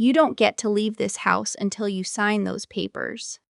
You don't get to leave this house until you sign those papers."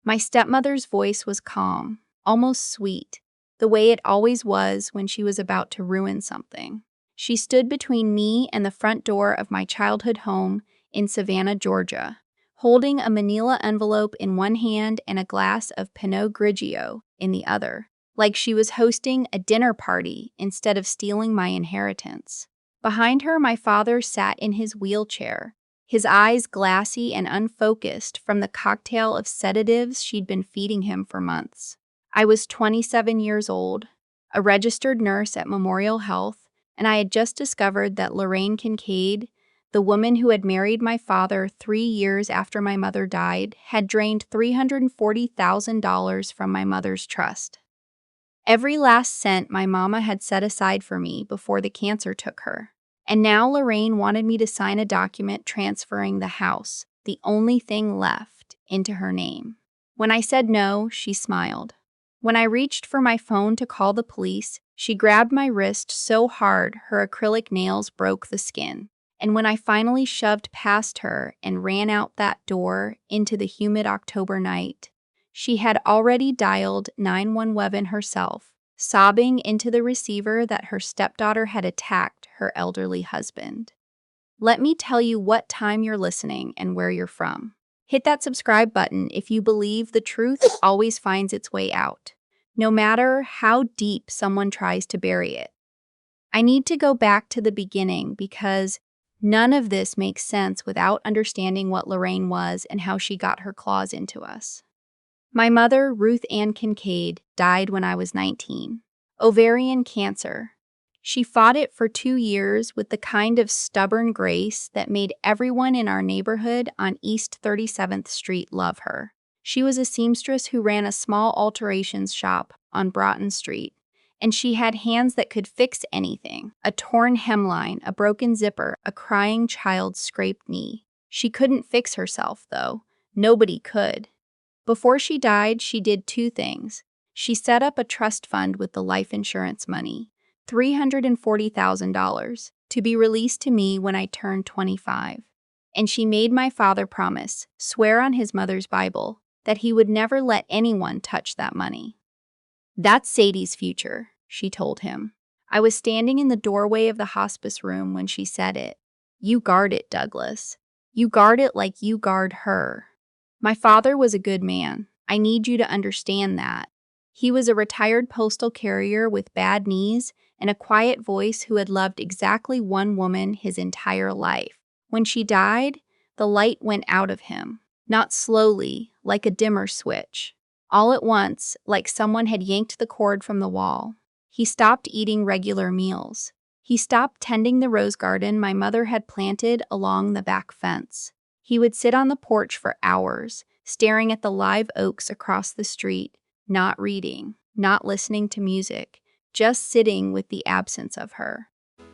My stepmother's voice was calm, almost sweet, the way it always was when she was about to ruin something. She stood between me and the front door of my childhood home in Savannah, Georgia, holding a manila envelope in one hand and a glass of Pinot Grigio in the other, like she was hosting a dinner party instead of stealing my inheritance. Behind her, my father sat in his wheelchair, his eyes glassy and unfocused from the cocktail of sedatives she'd been feeding him for months. I was 27 years old, a registered nurse at Memorial Health, and I had just discovered that Lorraine Kincaid, the woman who had married my father 3 years after my mother died, had drained $340,000 from my mother's trust. Every last cent my mama had set aside for me before the cancer took her. And now Lorraine wanted me to sign a document transferring the house, the only thing left, into her name. When I said no, she smiled. When I reached for my phone to call the police, she grabbed my wrist so hard her acrylic nails broke the skin. And when I finally shoved past her and ran out that door into the humid October night, she had already dialed 911 herself, sobbing into the receiver that her stepdaughter had attacked her elderly husband. Let me tell you what time you're listening and where you're from. Hit that subscribe button if you believe the truth always finds its way out, no matter how deep someone tries to bury it. I need to go back to the beginning because none of this makes sense without understanding what Lorraine was and how she got her claws into us. My mother, Ruth Ann Kincaid, died when I was 19. Ovarian cancer. She fought it for 2 years with the kind of stubborn grace that made everyone in our neighborhood on East 37th Street love her. She was a seamstress who ran a small alterations shop on Broughton Street, and she had hands that could fix anything: a torn hemline, a broken zipper, a crying child's scraped knee. She couldn't fix herself, though. Nobody could. Before she died, she did 2 things. She set up a trust fund with the life insurance money, $340,000, to be released to me when I turned 25. And she made my father swear on his mother's Bible, that he would never let anyone touch that money. "That's Sadie's future," she told him. I was standing in the doorway of the hospice room when she said it. "You guard it, Douglas. You guard it like you guard her." My father was a good man. I need you to understand that. He was a retired postal carrier with bad knees and a quiet voice who had loved exactly one woman his entire life. When she died, the light went out of him, not slowly, like a dimmer switch. All at once, like someone had yanked the cord from the wall. He stopped eating regular meals. He stopped tending the rose garden my mother had planted along the back fence. He would sit on the porch for hours, staring at the live oaks across the street, not reading, not listening to music, just sitting with the absence of her.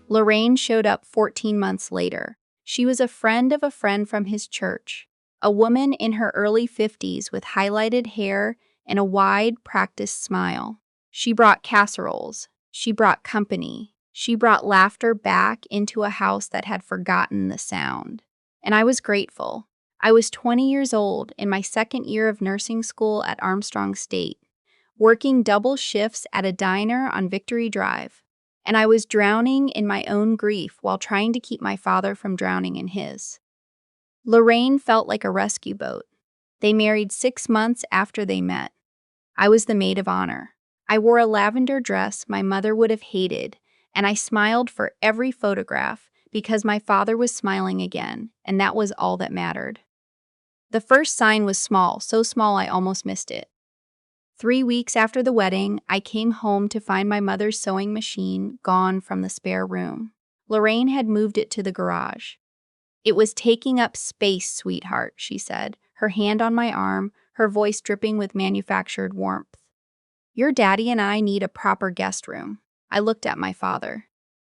Lorraine showed up 14 months later. She was a friend of a friend from his church, a woman in her early 50s with highlighted hair and a wide, practiced smile. She brought casseroles. She brought company. She brought laughter back into a house that had forgotten the sound. And I was grateful. I was 20 years old in my second year of nursing school at Armstrong State, working double shifts at a diner on Victory Drive. And I was drowning in my own grief while trying to keep my father from drowning in his. Lorraine felt like a rescue boat. They married 6 months after they met. I was the maid of honor. I wore a lavender dress my mother would have hated, and I smiled for every photograph because my father was smiling again, and that was all that mattered. The first sign was small, so small I almost missed it. 3 weeks after the wedding, I came home to find my mother's sewing machine gone from the spare room. Lorraine had moved it to the garage. "It was taking up space, sweetheart," she said, her hand on my arm, her voice dripping with manufactured warmth. "Your daddy and I need a proper guest room." I looked at my father.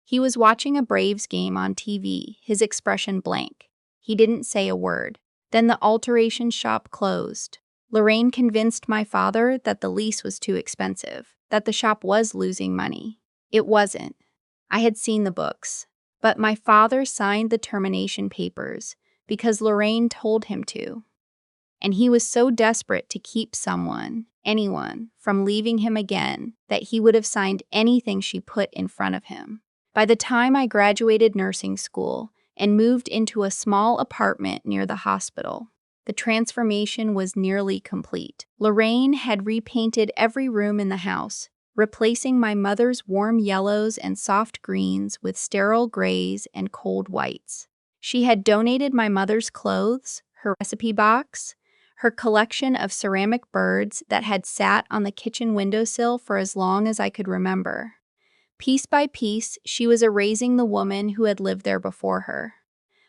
He was watching a Braves game on TV, his expression blank. He didn't say a word. Then the alteration shop closed. Lorraine convinced my father that the lease was too expensive, that the shop was losing money. It wasn't. I had seen the books. But my father signed the termination papers, because Lorraine told him to. And he was so desperate to keep anyone, from leaving him again, that he would have signed anything she put in front of him. By the time I graduated nursing school and moved into a small apartment near the hospital, the transformation was nearly complete. Lorraine had repainted every room in the house, replacing my mother's warm yellows and soft greens with sterile grays and cold whites. She had donated my mother's clothes, her recipe box, her collection of ceramic birds that had sat on the kitchen windowsill for as long as I could remember. Piece by piece, she was erasing the woman who had lived there before her.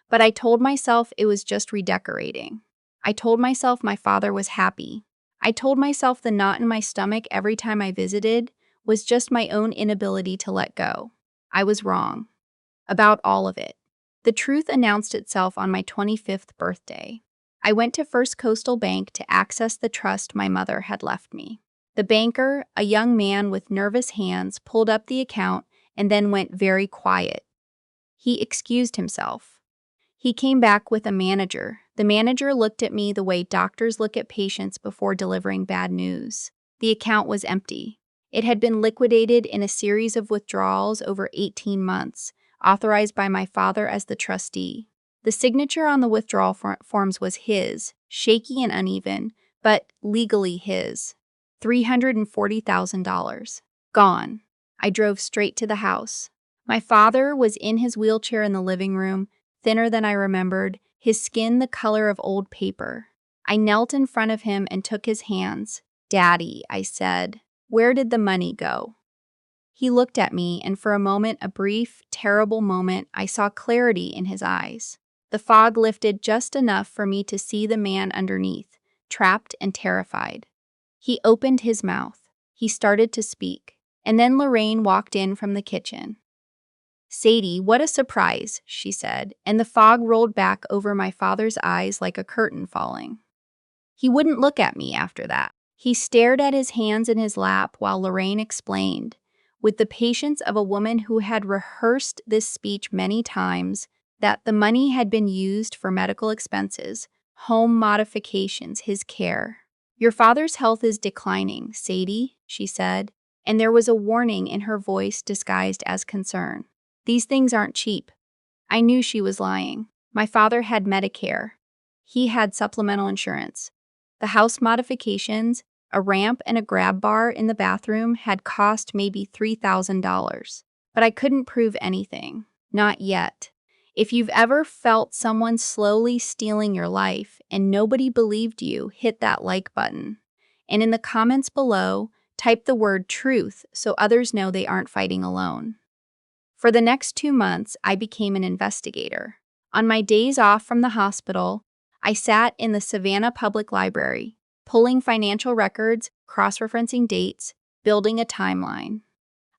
But I told myself it was just redecorating. I told myself my father was happy. I told myself the knot in my stomach every time I visited was just my own inability to let go. I was wrong. About all of it. The truth announced itself on my 25th birthday. I went to First Coastal Bank to access the trust my mother had left me. The banker, a young man with nervous hands, pulled up the account and then went very quiet. He excused himself. He came back with a manager. The manager looked at me the way doctors look at patients before delivering bad news. The account was empty. It had been liquidated in a series of withdrawals over 18 months, authorized by my father as the trustee. The signature on the withdrawal forms was his, shaky and uneven, but legally his. $340,000. Gone. I drove straight to the house. My father was in his wheelchair in the living room, thinner than I remembered, his skin the color of old paper. I knelt in front of him and took his hands. "Daddy," I said, "where did the money go?" He looked at me, and for a moment, a brief, terrible moment, I saw clarity in his eyes. The fog lifted just enough for me to see the man underneath, trapped and terrified. He opened his mouth. He started to speak. And then Lorraine walked in from the kitchen. "Sadie, what a surprise," she said, and the fog rolled back over my father's eyes like a curtain falling. He wouldn't look at me after that. He stared at his hands in his lap while Lorraine explained, with the patience of a woman who had rehearsed this speech many times, that the money had been used for medical expenses, home modifications, his care. "Your father's health is declining, Sadie," she said, and there was a warning in her voice disguised as concern. "These things aren't cheap." I knew she was lying. My father had Medicare. He had supplemental insurance. The house modifications, a ramp and a grab bar in the bathroom, had cost maybe $3,000. But I couldn't prove anything. Not yet. If you've ever felt someone slowly stealing your life and nobody believed you, hit that like button. And in the comments below, type the word truth so others know they aren't fighting alone. For the next 2 months, I became an investigator. On my days off from the hospital, I sat in the Savannah Public Library, pulling financial records, cross-referencing dates, building a timeline.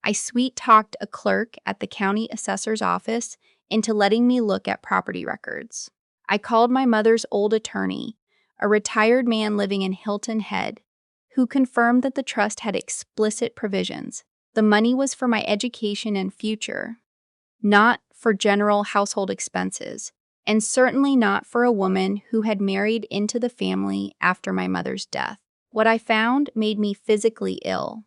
I sweet-talked a clerk at the county assessor's office into letting me look at property records. I called my mother's old attorney, a retired man living in Hilton Head, who confirmed that the trust had explicit provisions. The money was for my education and future, not for general household expenses, and certainly not for a woman who had married into the family after my mother's death. What I found made me physically ill.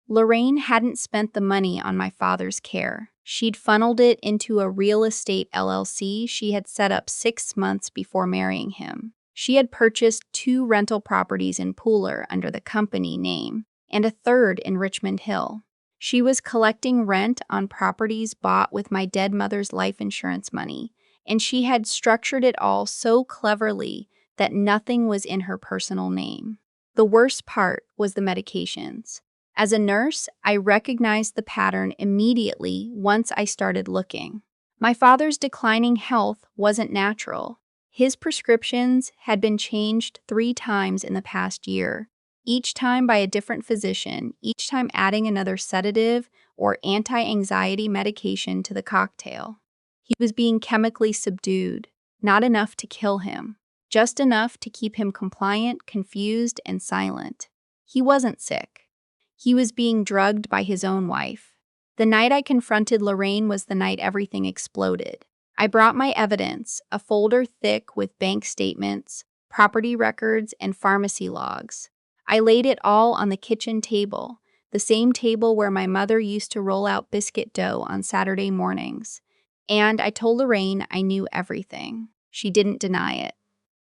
Lorraine hadn't spent the money on my father's care. She'd funneled it into a real estate LLC she had set up 6 months before marrying him. She had purchased 2 rental properties in Pooler under the company name and a third in Richmond Hill. She was collecting rent on properties bought with my dead mother's life insurance money, and she had structured it all so cleverly that nothing was in her personal name. The worst part was the medications. As a nurse, I recognized the pattern immediately once I started looking. My father's declining health wasn't natural. His prescriptions had been changed 3 times in the past year, each time by a different physician, each time adding another sedative or anti-anxiety medication to the cocktail. He was being chemically subdued, not enough to kill him, just enough to keep him compliant, confused, and silent. He wasn't sick. He was being drugged by his own wife. The night I confronted Lorraine was the night everything exploded. I brought my evidence, a folder thick with bank statements, property records, and pharmacy logs. I laid it all on the kitchen table, the same table where my mother used to roll out biscuit dough on Saturday mornings. And I told Lorraine I knew everything. She didn't deny it.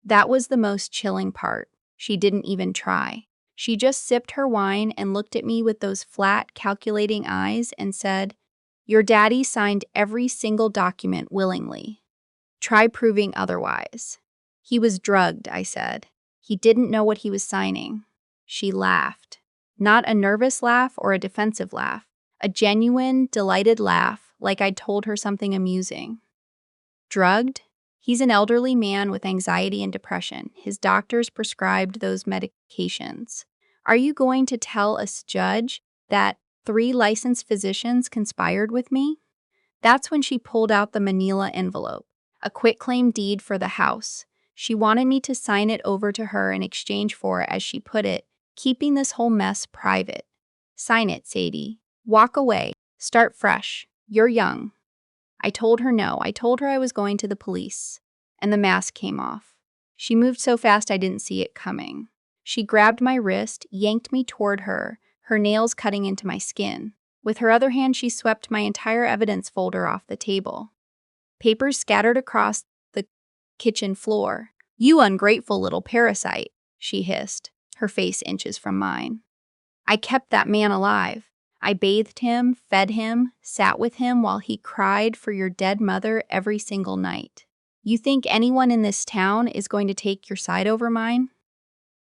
That was the most chilling part. She didn't even try. She just sipped her wine and looked at me with those flat, calculating eyes and said, "Your daddy signed every single document willingly. Try proving otherwise." "He was drugged," I said. "He didn't know what he was signing." She laughed. Not a nervous laugh or a defensive laugh. A genuine, delighted laugh, like I'd told her something amusing. "Drugged? He's an elderly man with anxiety and depression. His doctors prescribed those medications. Are you going to tell a judge that 3 licensed physicians conspired with me?" That's when she pulled out the manila envelope, a quitclaim deed for the house. She wanted me to sign it over to her in exchange for, as she put it, keeping this whole mess private. "Sign it, Sadie. Walk away. Start fresh. You're young." I told her no. I told her I was going to the police. And the mask came off. She moved so fast I didn't see it coming. She grabbed my wrist, yanked me toward her, her nails cutting into my skin. With her other hand, she swept my entire evidence folder off the table. Papers scattered across the kitchen floor. "You ungrateful little parasite," she hissed, her face inches from mine. "I kept that man alive. I bathed him, fed him, sat with him while he cried for your dead mother every single night. You think anyone in this town is going to take your side over mine?"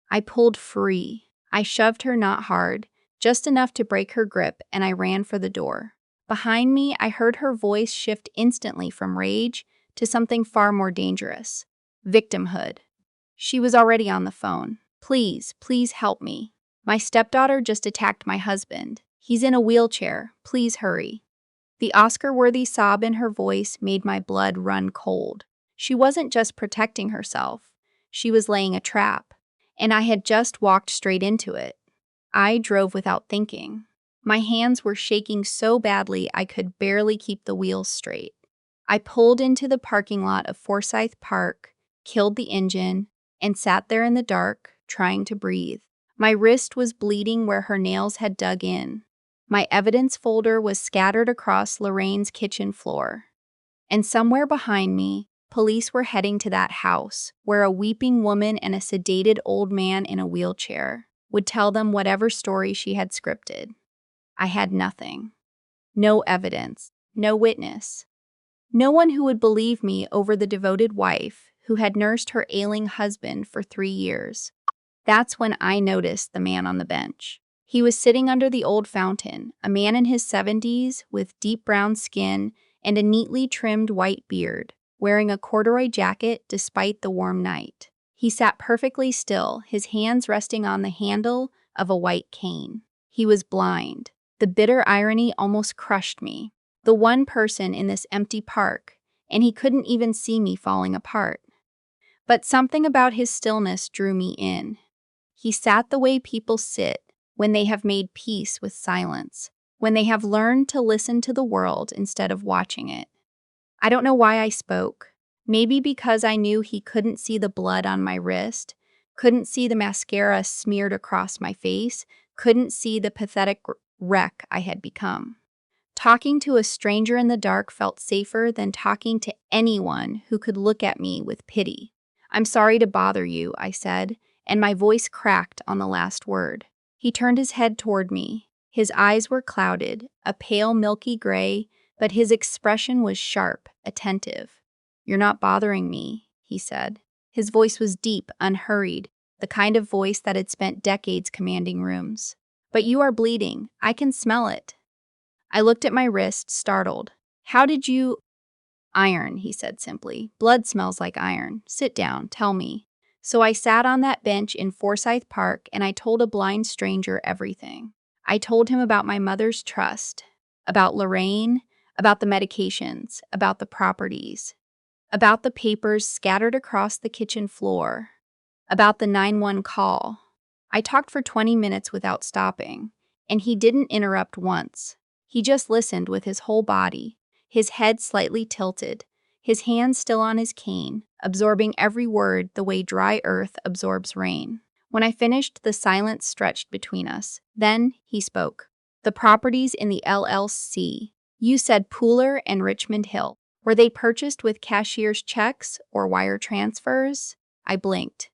I pulled free. I shoved her, not hard, just enough to break her grip, and I ran for the door. Behind me, I heard her voice shift instantly from rage to something far more dangerous: victimhood. She was already on the phone. "Please, please help me. My stepdaughter just attacked my husband. He's in a wheelchair. Please hurry." The Oscar-worthy sob in her voice made my blood run cold. She wasn't just protecting herself. She was laying a trap, and I had just walked straight into it. I drove without thinking. My hands were shaking so badly I could barely keep the wheels straight. I pulled into the parking lot of Forsyth Park, killed the engine, and sat there in the dark, trying to breathe. My wrist was bleeding where her nails had dug in. My evidence folder was scattered across Lorraine's kitchen floor. And somewhere behind me, police were heading to that house, where a weeping woman and a sedated old man in a wheelchair would tell them whatever story she had scripted. I had nothing. No evidence. No witness. No one who would believe me over the devoted wife who had nursed her ailing husband for 3 years. That's when I noticed the man on the bench. He was sitting under the old fountain, a man in his 70s with deep brown skin and a neatly trimmed white beard, wearing a corduroy jacket despite the warm night. He sat perfectly still, his hands resting on the handle of a white cane. He was blind. The bitter irony almost crushed me. The one person in this empty park, and he couldn't even see me falling apart. But something about his stillness drew me in. He sat the way people sit when they have made peace with silence, when they have learned to listen to the world instead of watching it. I don't know why I spoke. Maybe because I knew he couldn't see the blood on my wrist, couldn't see the mascara smeared across my face, couldn't see the pathetic wreck I had become. Talking to a stranger in the dark felt safer than talking to anyone who could look at me with pity. "I'm sorry to bother you," I said, and my voice cracked on the last word. He turned his head toward me. His eyes were clouded, a pale milky gray, but his expression was sharp, attentive. "You're not bothering me," he said. His voice was deep, unhurried, the kind of voice that had spent decades commanding rooms. "But you are bleeding. I can smell it." I looked at my wrist, startled. "How did you—" "Iron," he said simply. "Blood smells like iron. Sit down, tell me." So I sat on that bench in Forsyth Park and I told a blind stranger everything. I told him about my mother's trust, about Lorraine, about the medications, about the properties, about the papers scattered across the kitchen floor, about the 911 call. I talked for 20 minutes without stopping, and he didn't interrupt once. He just listened with his whole body, his head slightly tilted, his hands still on his cane, absorbing every word the way dry earth absorbs rain. When I finished, the silence stretched between us. Then he spoke. The properties in the LLC. You said Pooler and Richmond Hill. Were they purchased with cashier's checks or wire transfers? I blinked.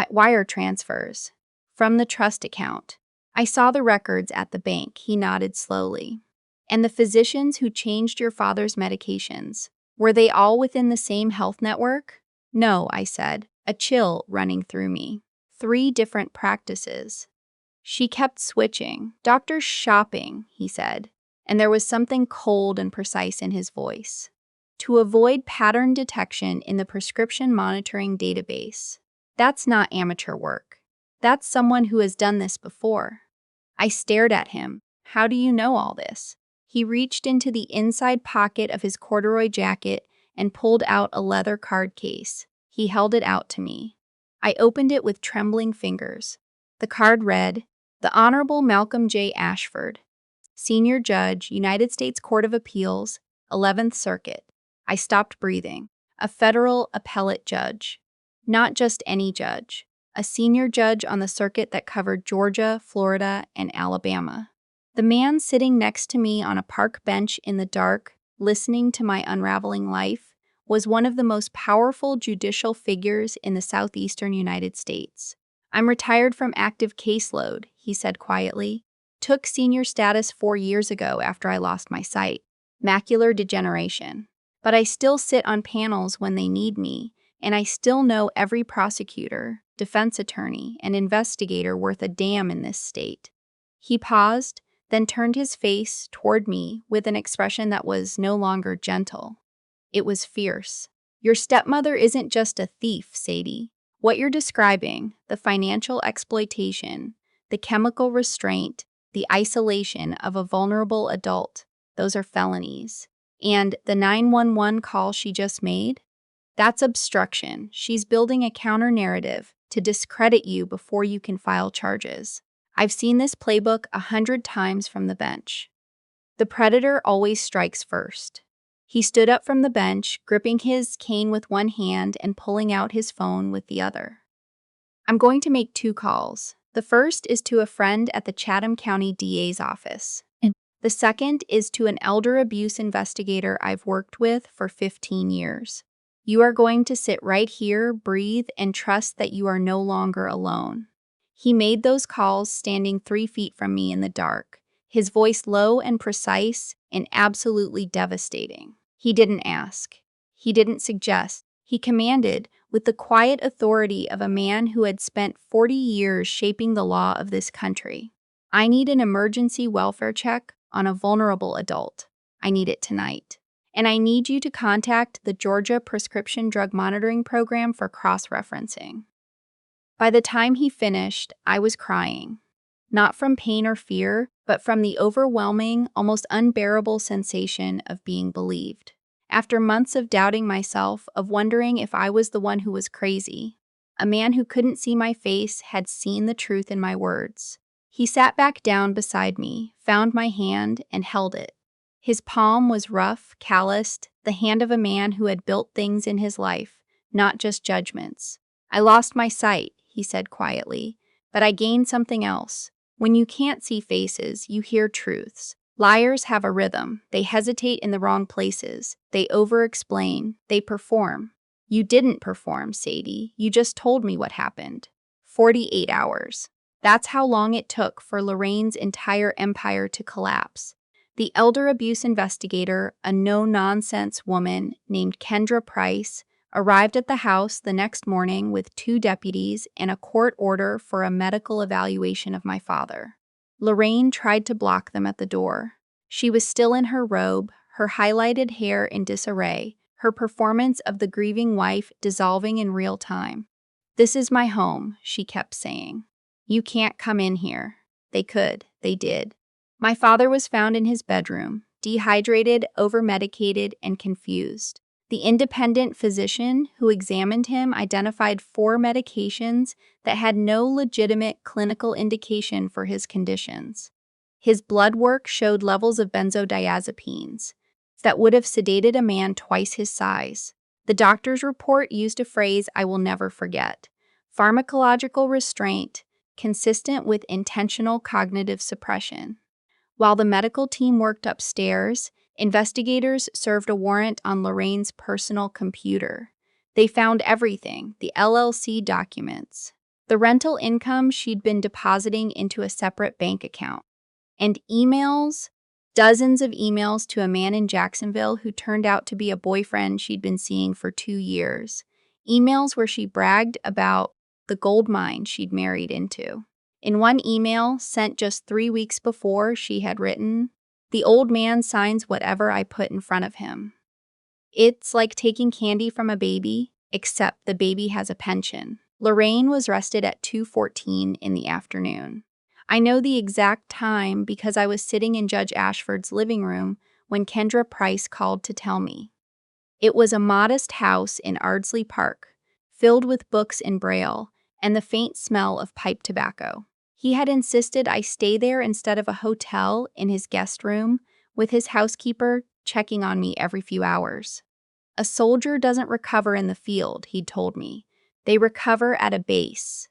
Wire transfers. From the trust account. I saw the records at the bank. He nodded slowly. And the physicians who changed your father's medications. Were they all within the same health network? No, I said, a chill running through me. 3 different practices. She kept switching. Doctors shopping, he said, and there was something cold and precise in his voice. To avoid pattern detection in the prescription monitoring database. That's not amateur work. That's someone who has done this before. I stared at him. How do you know all this? He reached into the inside pocket of his corduroy jacket and pulled out a leather card case. He held it out to me. I opened it with trembling fingers. The card read, The Honorable Malcolm J. Ashford, Senior Judge, United States Court of Appeals, 11th Circuit. I stopped breathing. A federal appellate judge. Not just any judge. A senior judge on the circuit that covered Georgia, Florida, and Alabama. The man sitting next to me on a park bench in the dark, listening to my unraveling life, was one of the most powerful judicial figures in the southeastern United States. I'm retired from active caseload, he said quietly. Took senior status 4 years ago after I lost my sight. Macular degeneration. But I still sit on panels when they need me, and I still know every prosecutor, defense attorney, and investigator worth a damn in this state. He paused, then turned his face toward me with an expression that was no longer gentle. It was fierce. Your stepmother isn't just a thief, Sadie. What you're describing, the financial exploitation, the chemical restraint, the isolation of a vulnerable adult, those are felonies. And the 911 call she just made? That's obstruction. She's building a counter-narrative to discredit you before you can file charges. I've seen this playbook 100 times from the bench. The predator always strikes first. He stood up from the bench, gripping his cane with one hand and pulling out his phone with the other. I'm going to make 2 calls. The first is to a friend at the Chatham County DA's office. The second is to an elder abuse investigator I've worked with for 15 years. You are going to sit right here, breathe, and trust that you are no longer alone. He made those calls standing 3 feet from me in the dark, his voice low and precise and absolutely devastating. He didn't ask. He didn't suggest. He commanded with the quiet authority of a man who had spent 40 years shaping the law of this country. I need an emergency welfare check on a vulnerable adult. I need it tonight. And I need you to contact the Georgia Prescription Drug Monitoring Program for cross-referencing. By the time he finished, I was crying. Not from pain or fear, but from the overwhelming, almost unbearable sensation of being believed. After months of doubting myself, of wondering if I was the one who was crazy, a man who couldn't see my face had seen the truth in my words. He sat back down beside me, found my hand, and held it. His palm was rough, calloused, the hand of a man who had built things in his life, not just judgments. I lost my sight, he said quietly, but I gained something else. When you can't see faces, you hear truths. Liars have a rhythm. They hesitate in the wrong places. They over-explain. They perform. You didn't perform, Sadie. You just told me what happened. 48 hours. That's how long it took for Lorraine's entire empire to collapse. The elder abuse investigator, a no-nonsense woman named Kendra Price, arrived at the house the next morning with 2 deputies and a court order for a medical evaluation of my father. Lorraine tried to block them at the door. She was still in her robe, her highlighted hair in disarray, her performance of the grieving wife dissolving in real time. This is my home, she kept saying. You can't come in here. They could. They did. My father was found in his bedroom, dehydrated, over-medicated, and confused. The independent physician who examined him identified 4 medications that had no legitimate clinical indication for his conditions. His blood work showed levels of benzodiazepines, that would have sedated a man twice his size. The doctor's report used a phrase I will never forget: pharmacological restraint, consistent with intentional cognitive suppression. While the medical team worked upstairs, investigators served a warrant on Lorraine's personal computer. They found everything: the LLC documents, the rental income she'd been depositing into a separate bank account, and emails, dozens of emails to a man in Jacksonville who turned out to be a boyfriend she'd been seeing for 2 years. Emails where she bragged about the gold mine she'd married into. In one email, sent just 3 weeks before, she had written, "The old man signs whatever I put in front of him. It's like taking candy from a baby, except the baby has a pension." Lorraine was arrested at 2:14 in the afternoon. I know the exact time because I was sitting in Judge Ashford's living room when Kendra Price called to tell me. It was a modest house in Ardsley Park, filled with books in Braille and the faint smell of pipe tobacco. He had insisted I stay there instead of a hotel in his guest room, with his housekeeper checking on me every few hours. "A soldier doesn't recover in the field," he'd told me. "They recover at a base."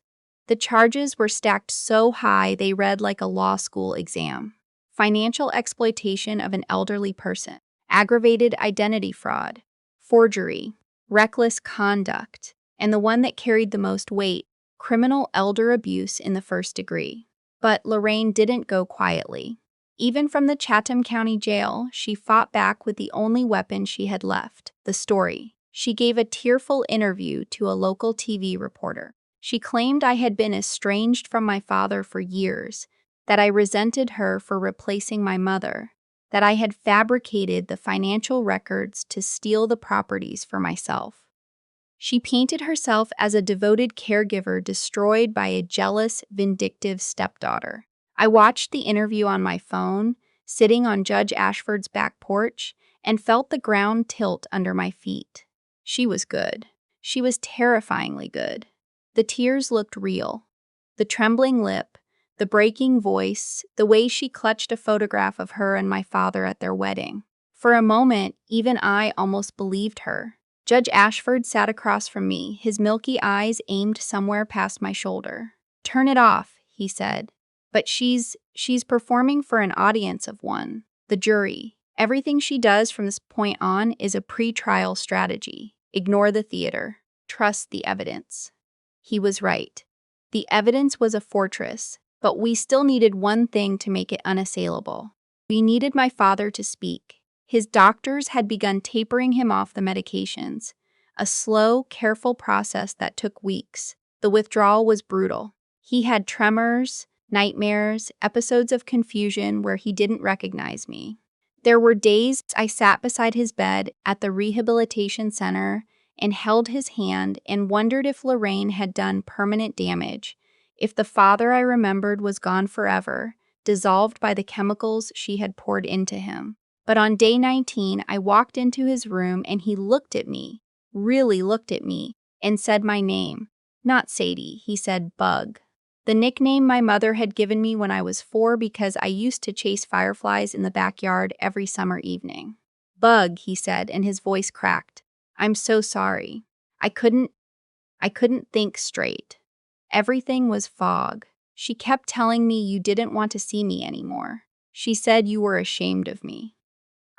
The charges were stacked so high they read like a law school exam: financial exploitation of an elderly person, aggravated identity fraud, forgery, reckless conduct, and the one that carried the most weight, criminal elder abuse in the first degree. But Lorraine didn't go quietly. Even from the Chatham County Jail, she fought back with the only weapon she had left: the story. She gave a tearful interview to a local TV reporter. She claimed I had been estranged from my father for years, that I resented her for replacing my mother, that I had fabricated the financial records to steal the properties for myself. She painted herself as a devoted caregiver destroyed by a jealous, vindictive stepdaughter. I watched the interview on my phone, sitting on Judge Ashford's back porch, and felt the ground tilt under my feet. She was good. She was terrifyingly good. The tears looked real. The trembling lip, the breaking voice, the way she clutched a photograph of her and my father at their wedding. For a moment, even I almost believed her. Judge Ashford sat across from me, his milky eyes aimed somewhere past my shoulder. "Turn it off," he said. "But she's performing for an audience of one, the jury. Everything she does from this point on is a pre-trial strategy. Ignore the theater. Trust the evidence." He was right. The evidence was a fortress, but we still needed one thing to make it unassailable. We needed my father to speak. His doctors had begun tapering him off the medications, a slow, careful process that took weeks. The withdrawal was brutal. He had tremors, nightmares, episodes of confusion where he didn't recognize me. There were days I sat beside his bed at the rehabilitation center and held his hand and wondered if Lorraine had done permanent damage, if the father I remembered was gone forever, dissolved by the chemicals she had poured into him. But on day 19, I walked into his room and he looked at me, really looked at me, and said my name. Not Sadie, he said Bug. The nickname my mother had given me when I was 4 because I used to chase fireflies in the backyard every summer evening. "Bug," he said, and his voice cracked. "I'm so sorry. I couldn't think straight. Everything was fog. She kept telling me you didn't want to see me anymore. She said you were ashamed of me."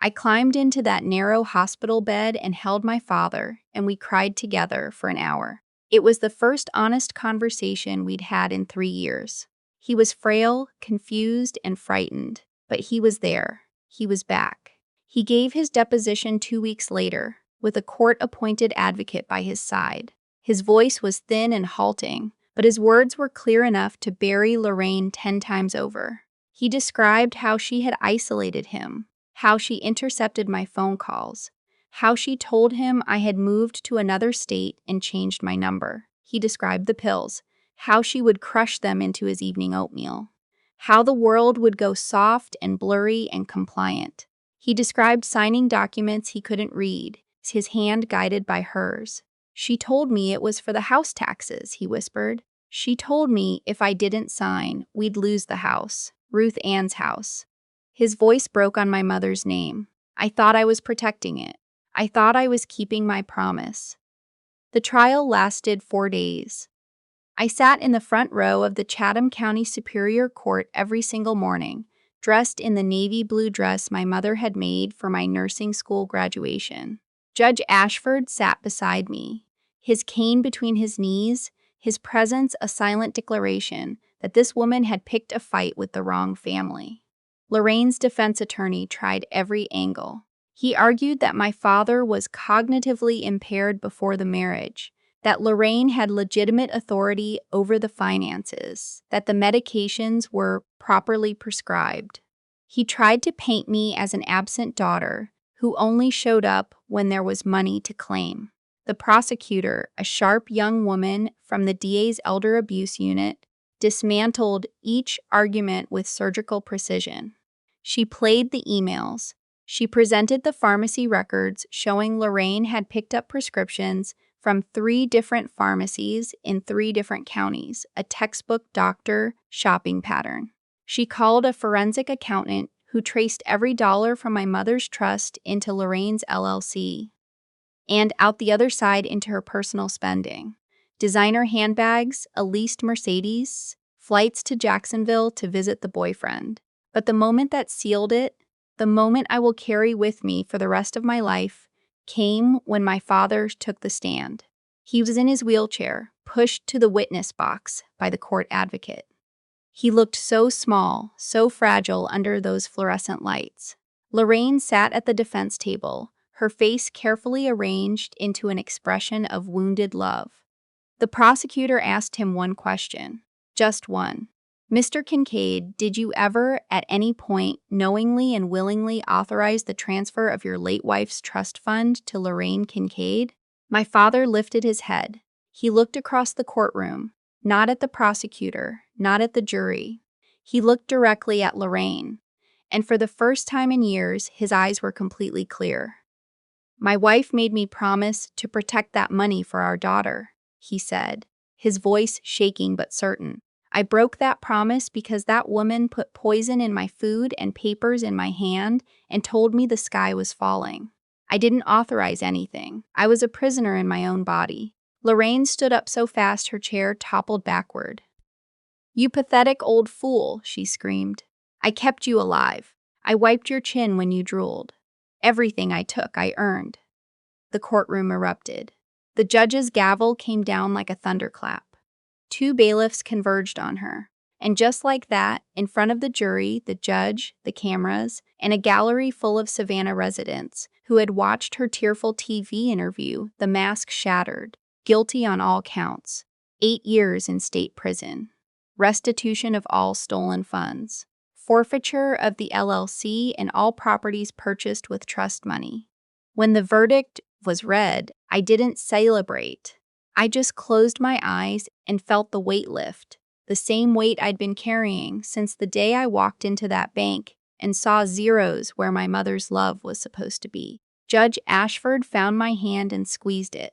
I climbed into that narrow hospital bed and held my father, and we cried together for an hour. It was the first honest conversation we'd had in 3 years. He was frail, confused, and frightened, but he was there. He was back. He gave his deposition 2 weeks later, with a court-appointed advocate by his side. His voice was thin and halting, but his words were clear enough to bury Lorraine 10 times over. He described how she had isolated him, how she intercepted my phone calls, how she told him I had moved to another state and changed my number. He described the pills, how she would crush them into his evening oatmeal, how the world would go soft and blurry and compliant. He described signing documents he couldn't read, his hand guided by hers. "She told me it was for the house taxes," he whispered. "She told me if I didn't sign, we'd lose the house, Ruth Ann's house." His voice broke on my mother's name. I thought I was protecting it. I thought I was keeping my promise. The trial lasted 4 days. I sat in the front row of the Chatham County Superior Court every single morning, dressed in the navy blue dress my mother had made for my nursing school graduation. Judge Ashford sat beside me, his cane between his knees, his presence a silent declaration that this woman had picked a fight with the wrong family. Lorraine's defense attorney tried every angle. He argued that my father was cognitively impaired before the marriage, that Lorraine had legitimate authority over the finances, that the medications were properly prescribed. He tried to paint me as an absent daughter who only showed up when there was money to claim. The prosecutor, a sharp young woman from the DA's Elder Abuse Unit, dismantled each argument with surgical precision. She played the emails. She presented the pharmacy records showing Lorraine had picked up prescriptions from 3 different pharmacies in 3 different counties, a textbook doctor shopping pattern. She called a forensic accountant who traced every dollar from my mother's trust into Lorraine's LLC and out the other side into her personal spending. Designer handbags, a leased Mercedes, flights to Jacksonville to visit the boyfriend. But the moment that sealed it, the moment I will carry with me for the rest of my life, came when my father took the stand. He was in his wheelchair, pushed to the witness box by the court advocate. He looked so small, so fragile under those fluorescent lights. Lorraine sat at the defense table, her face carefully arranged into an expression of wounded love. The prosecutor asked him one question, just one. Mr. Kincaid, did you ever, at any point, knowingly and willingly authorize the transfer of your late wife's trust fund to Lorraine Kincaid? My father lifted his head. He looked across the courtroom, not at the prosecutor, not at the jury. He looked directly at Lorraine, and for the first time in years, his eyes were completely clear. My wife made me promise to protect that money for our daughter, he said, his voice shaking but certain. I broke that promise because that woman put poison in my food and papers in my hand and told me the sky was falling. I didn't authorize anything. I was a prisoner in my own body. Lorraine stood up so fast her chair toppled backward. You pathetic old fool, she screamed. I kept you alive. I wiped your chin when you drooled. Everything I took, I earned. The courtroom erupted. The judge's gavel came down like a thunderclap. 2 bailiffs converged on her. And just like that, in front of the jury, the judge, the cameras, and a gallery full of Savannah residents who had watched her tearful TV interview, the mask shattered. Guilty on all counts. 8 years in state prison. Restitution of all stolen funds. Forfeiture of the LLC and all properties purchased with trust money. When the verdict was read, I didn't celebrate. I just closed my eyes and felt the weight lift, the same weight I'd been carrying since the day I walked into that bank and saw zeros where my mother's love was supposed to be. Judge Ashford found my hand and squeezed it.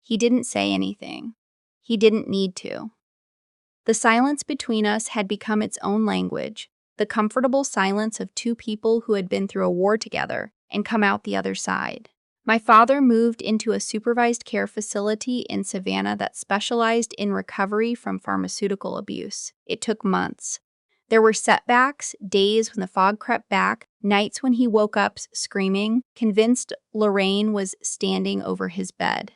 He didn't say anything. He didn't need to. The silence between us had become its own language, the comfortable silence of 2 people who had been through a war together and come out the other side. My father moved into a supervised care facility in Savannah that specialized in recovery from pharmaceutical abuse. It took months. There were setbacks, days when the fog crept back, nights when he woke up screaming, convinced Lorraine was standing over his bed.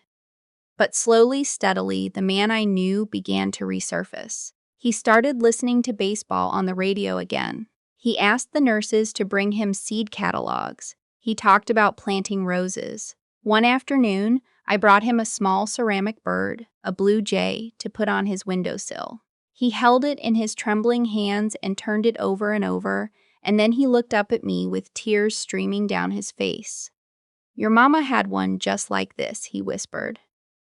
But slowly, steadily, the man I knew began to resurface. He started listening to baseball on the radio again. He asked the nurses to bring him seed catalogs. He talked about planting roses. One afternoon, I brought him a small ceramic bird, a blue jay, to put on his windowsill. He held it in his trembling hands and turned it over and over, and then he looked up at me with tears streaming down his face. Your mama had one just like this, he whispered.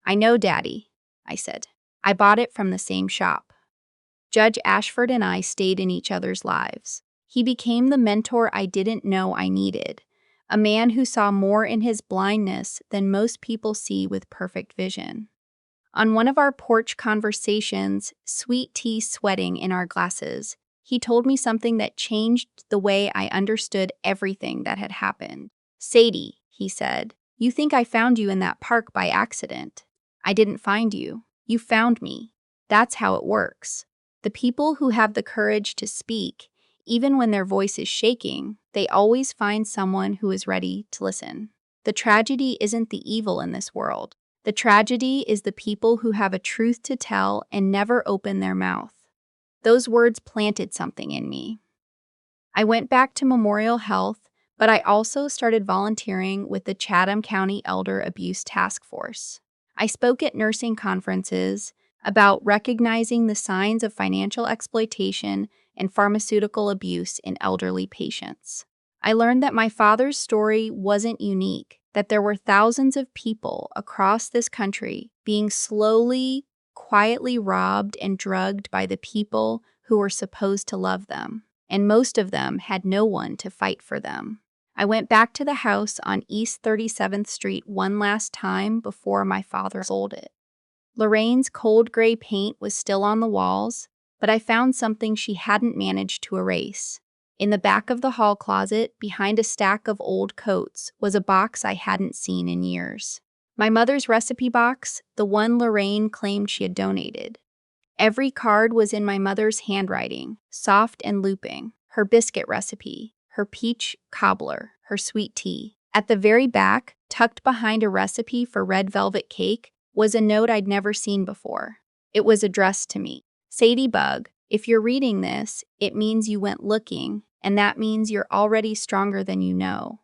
I know, Daddy, I said. I bought it from the same shop. Judge Ashford and I stayed in each other's lives. He became the mentor I didn't know I needed. A man who saw more in his blindness than most people see with perfect vision. On one of our porch conversations, sweet tea sweating in our glasses, he told me something that changed the way I understood everything that had happened. "Sadie," he said, "you think I found you in that park by accident. I didn't find you. You found me. That's how it works. The people who have the courage to speak, even when their voice is shaking, they always find someone who is ready to listen. The tragedy isn't the evil in this world. The tragedy is the people who have a truth to tell and never open their mouth." Those words planted something in me. I went back to Memorial Health, but I also started volunteering with the Chatham County Elder Abuse Task Force. I spoke at nursing conferences about recognizing the signs of financial exploitation and pharmaceutical abuse in elderly patients. I learned that my father's story wasn't unique, that there were thousands of people across this country being slowly, quietly robbed and drugged by the people who were supposed to love them, and most of them had no one to fight for them. I went back to the house on East 37th Street one last time before my father sold it. Lorraine's cold gray paint was still on the walls, but I found something she hadn't managed to erase. In the back of the hall closet, behind a stack of old coats, was a box I hadn't seen in years. My mother's recipe box, the one Lorraine claimed she had donated. Every card was in my mother's handwriting, soft and looping. Her biscuit recipe, her peach cobbler, her sweet tea. At the very back, tucked behind a recipe for red velvet cake, was a note I'd never seen before. It was addressed to me. "Sadie Bug, if you're reading this, it means you went looking, and that means you're already stronger than you know.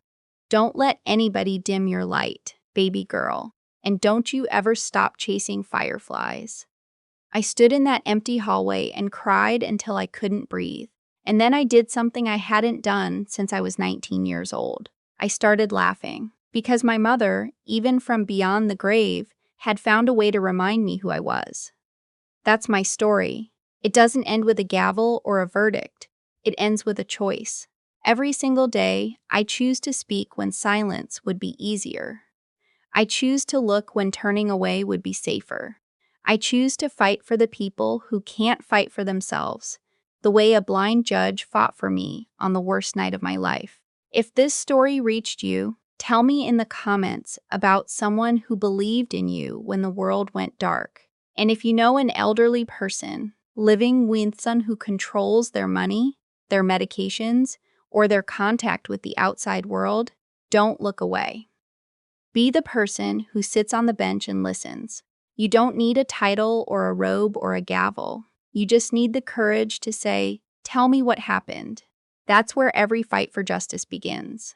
Don't let anybody dim your light, baby girl, and don't you ever stop chasing fireflies." I stood in that empty hallway and cried until I couldn't breathe. And then I did something I hadn't done since I was 19 years old. I started laughing, because my mother, even from beyond the grave, had found a way to remind me who I was. That's my story. It doesn't end with a gavel or a verdict. It ends with a choice. Every single day, I choose to speak when silence would be easier. I choose to look when turning away would be safer. I choose to fight for the people who can't fight for themselves, the way a blind judge fought for me on the worst night of my life. If this story reached you, tell me in the comments about someone who believed in you when the world went dark. And if you know an elderly person living with someone who controls their money, their medications, or their contact with the outside world, don't look away. Be the person who sits on the bench and listens. You don't need a title or a robe or a gavel. You just need the courage to say, "Tell me what happened." That's where every fight for justice begins.